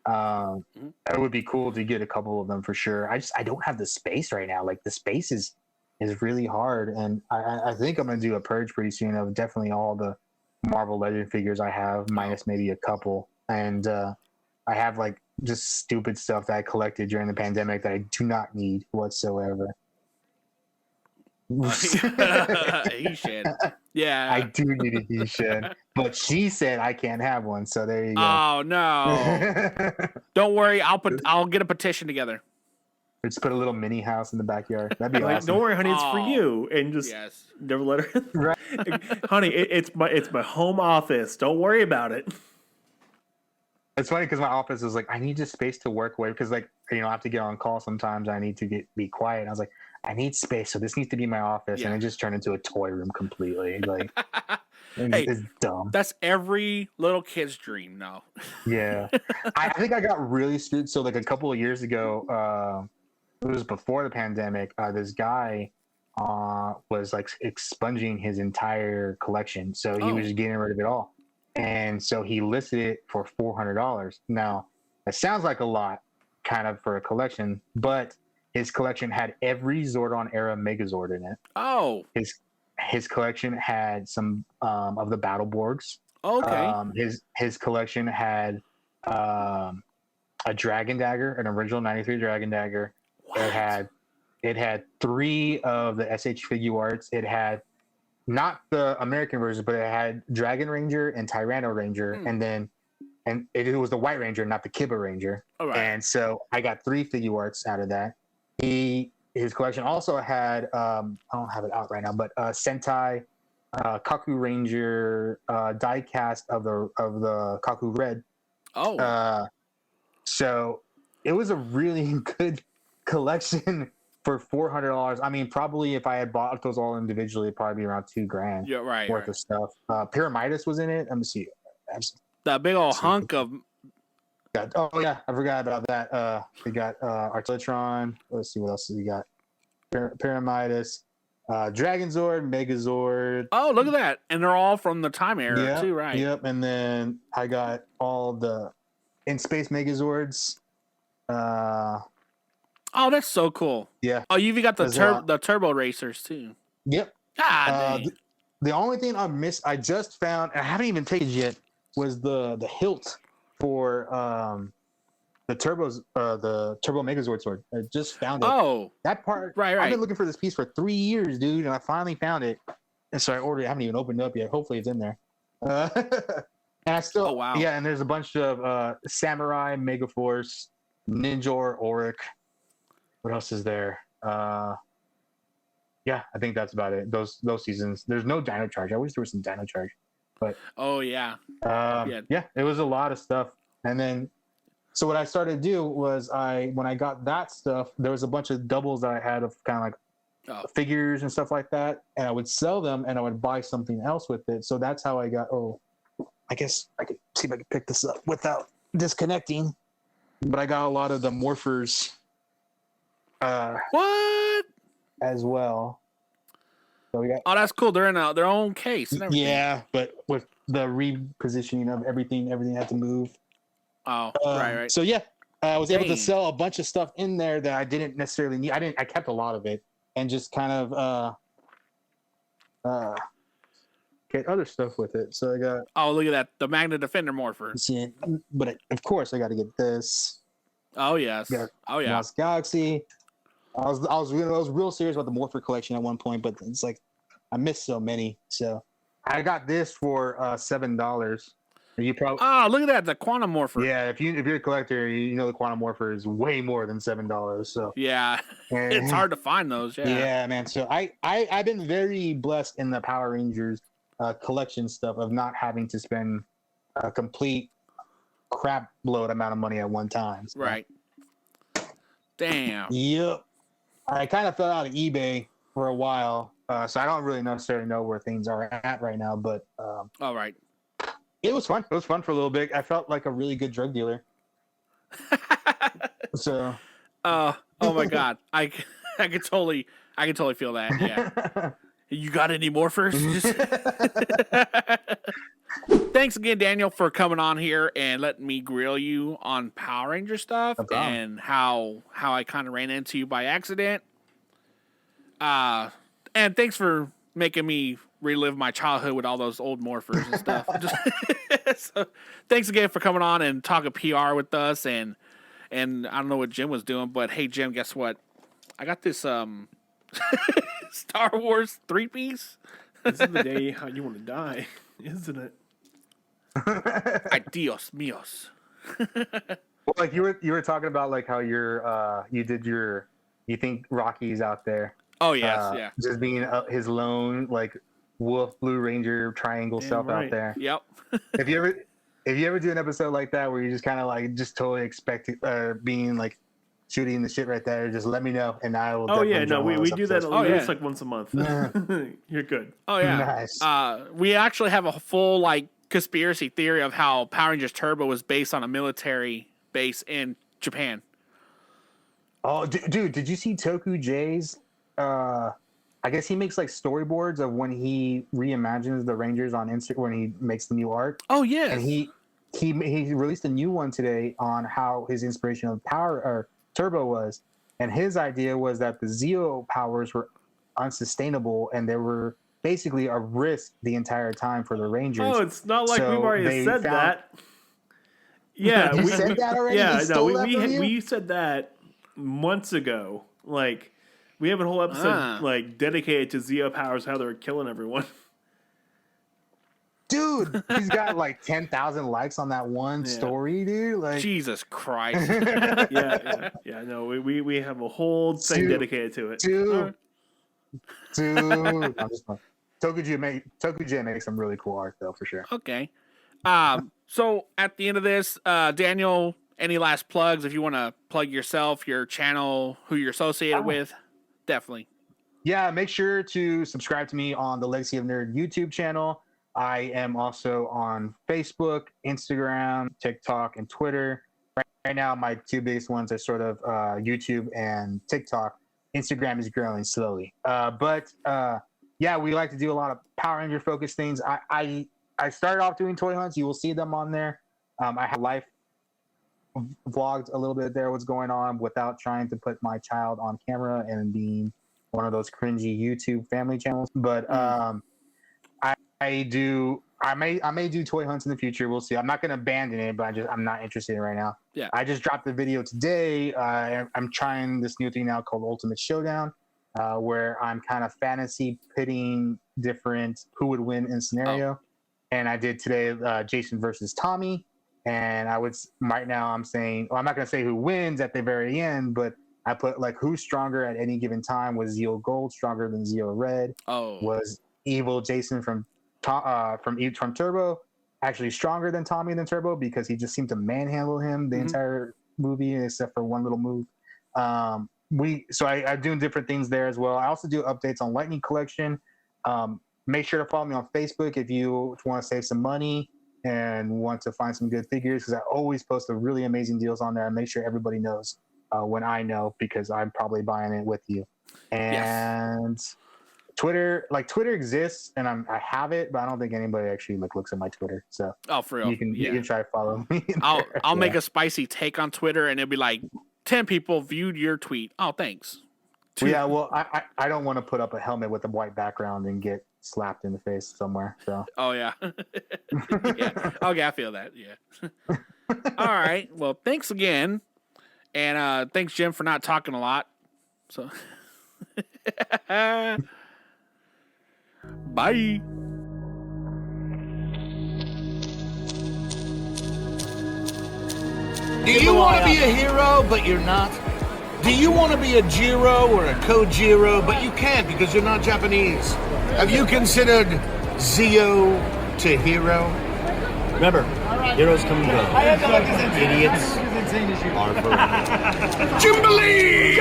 It would be cool to get a couple of them for sure. I don't have the space right now. Like, the space is really hard, and I think I'm gonna do a purge pretty soon of definitely all the Marvel Legend figures I have, minus maybe a couple. And I have like just stupid stuff that I collected during the pandemic that I do not need whatsoever. He should. Yeah. I do need a He-Shed, but she said I can't have one, so there you go. Oh no. Don't worry, I'll get a petition together. Just put a little mini house in the backyard. That'd be awesome. Don't worry, honey, it's for you. And just never let her right. Honey, it's my home office. Don't worry about it. It's funny because my office is like, I need just space to work with because like, I have to get on call sometimes. I need to be quiet. And I was like, I need space, so this needs to be my office. And it just turned into a toy room completely. Like, it's dumb. That's every little kid's dream now. Yeah. I think I got really screwed. So like a couple of years ago, it was before the pandemic, this guy was like expunging his entire collection. So he was getting rid of it all. And so he listed it for $400. Now, that sounds like a lot kind of for a collection, but his collection had every Zordon era Megazord in it. Oh. His collection had some of the Battleborgs. Okay. His collection had a Dragon Dagger, an original 93 Dragon Dagger. What? It had 3 of the SH Figuarts. It had not the American version, but it had Dragon Ranger and Tyranno Ranger, and it was the White Ranger, not the Kiba Ranger. All right. And so I got 3 Figuarts out of that. His collection also had I don't have it out right now, but Sentai, Kaku Ranger, diecast of the Kaku Red. Oh. So it was a really good collection for $400. I mean, probably if I had bought those all individually, it'd probably be around $2,000 Yeah, right, worth of stuff. Pyramidas was in it. Let me see. That big old hunk of. Oh yeah, I forgot about that. We got Artillatron. Let's see what else we got. Pyramidas, Dragonzord, Megazord. Oh, look at that! And they're all from the time era Yep, too, right? Yep. And then I got all the in space Megazords. Oh, that's so cool. Yeah. Oh, you even got There's a lot. the turbo racers too. Yep. God dang. The only thing I just found, I haven't even taken it yet, was the hilt for the turbo Megazord sword. I just found it. Oh, That part. right. I've been looking for this piece for 3 years, dude, and I finally found it. And so I ordered it. I haven't even opened it up yet. Hopefully it's in there. And I still. Oh, wow. Yeah, and there's a bunch of Samurai, Megaforce, Ninja, Auric. What else is there? Yeah, I think that's about it. Those seasons. There's no Dino Charge. I wish there was some Dino Charge. But oh yeah. yeah, it was a lot of stuff. And then, so what I started to do was when I got that stuff, there was a bunch of doubles that I had of kind of like figures and stuff like that, and I would sell them and I would buy something else with it. So that's how I got. Oh, I guess I could see if I could pick this up without disconnecting. But I got a lot of the morphers. What? As well. So we got. Oh, that's cool. They're in their own case and everything. Yeah, but with the repositioning of everything had to move. Oh, right. So yeah, I was able to Dang. sell a bunch of stuff in there that I didn't necessarily need. I kept a lot of it and just kind of get other stuff with it. So I got. Oh, look at that. The Magna Defender Morpher. But of course I got to get this. Oh yes. Yeah. Oh yeah. Lost Galaxy. I was real serious about the Morpher collection at one point, but it's like I missed so many. So I got this for $7. You probably Look at that, the Quantum Morpher. yeah. If you're a collector, you know the Quantum Morpher is way more than $7. So Yeah. It's hard to find those. Yeah. yeah, man. So I've been very blessed in the Power Rangers collection stuff of not having to spend a complete crap load amount of money at one time. So. Right. Damn. Yep. I kind of fell out of eBay for a while, so I don't really necessarily know where things are at right now. But All right. it was fun. It was fun for a little bit. I felt like a really good drug dealer. So. Oh my God. I could totally feel that. Yeah. You got any morphers? Thanks again, Daniel, for coming on here and letting me grill you on Power Ranger stuff and how I kind of ran into you by accident. And thanks for making me relive my childhood with all those old morphers and stuff. So, thanks again for coming on and talking PR with us. And I don't know what Jim was doing, but hey, Jim, guess what? I got this Star Wars 3-piece. This is the day how you want to die, isn't it? Ay, Dios míos. Well, like you were talking about like how you think Rocky's out there. Oh yes, yeah. Just being his lone like Wolf Blue Ranger triangle self right. out there. Yep. If you ever do an episode like that where you just kind of like just totally expect being like shooting the shit right there, just let me know and I will. Oh yeah, no, definitely we join do one of that those at Oh, least yeah. like once a month. You're good. Oh yeah. Nice. We actually have a full like conspiracy theory of how Power Rangers Turbo was based on a military base in Japan. Oh, dude, did you see Toku J's? I guess he makes like storyboards of when he reimagines the Rangers on Instagram when he makes the new art. Oh yes. And he released a new one today on how his inspiration of Power or Turbo was, and his idea was that the Zeo powers were unsustainable and they were basically a risk the entire time for the Rangers. Oh, it's not like So we've already they said found- that. Yeah, You said that already? Yeah, He no, stole that from you? we said that months ago. Like, we have a whole episode like dedicated to Zeo powers, how they're killing everyone. Dude, he's got like 10,000 likes on that one story, dude. Like, Jesus Christ. yeah. No, we have a whole thing dedicated to it. dude. I'm just playing. Toku J makes some really cool art though, for sure. Okay. So at the end of this, Daniel, any last plugs? If you want to plug yourself, your channel, who you're associated with, definitely. Yeah, make sure to subscribe to me on the Legacy of Nerd YouTube channel. I am also on Facebook, Instagram, TikTok, and Twitter. Right now, my two biggest ones are sort of YouTube and TikTok. Instagram is growing slowly. But we like to do a lot of Power Ranger focused things. I started off doing toy hunts. You will see them on there. I have life vlogged a little bit there, what's going on, without trying to put my child on camera and being one of those cringy YouTube family channels. But I may do toy hunts in the future. We'll see. I'm not going to abandon it, but I'm not interested in it right now. Yeah. I just dropped the video today. I'm trying this new thing now called Ultimate Showdown, where I'm kind of fantasy pitting different who would win in scenario. And I did today Jason versus Tommy. And right now I'm saying, well, I'm not going to say who wins at the very end, but I put like who's stronger at any given time. Was Zeo Gold stronger than Zeo Red? Oh. Was Evil Jason from Turbo actually stronger than Tommy than Turbo, because he just seemed to manhandle him the entire movie except for one little move. I'm doing different things there as well. I also do updates on Lightning Collection. Make sure to follow me on Facebook if you want to save some money and want to find some good figures, because I always post really amazing deals on there and make sure everybody knows when I know, because I'm probably buying it with you. And Twitter exists and I have it, but I don't think anybody actually looks at my Twitter. So for real. you can try to follow me. I'll make a spicy take on Twitter and it'll be like 10 people viewed your tweet. Oh, thanks. Yeah, well, I don't want to put up a helmet with a white background and get slapped in the face somewhere. So. Oh yeah. Yeah. Okay, I feel that. Yeah. All right. Well, thanks again, and thanks Jim for not talking a lot. So. Bye. Do you want to be a hero, but you're not? Do you want to be a Jiro or a Kojiro, but you can't because you're not Japanese? Have you considered Zeo to Hero? Remember, heroes come and go. Idiots are forever. Jimbalee!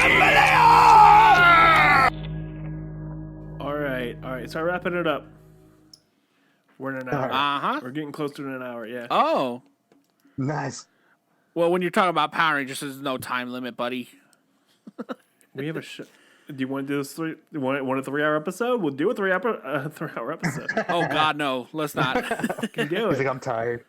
All right. So wrapping it up. We're in an hour. Uh-huh. We're getting close to an hour. Yeah. Oh. Nice. Well, when you're talking about Power Rangers, there's no time limit, buddy. We have a show. Do you want to do this want a 3-hour episode? We'll do a 3-hour episode. Oh God, no! Let's not. Can do He's it. like, I'm tired.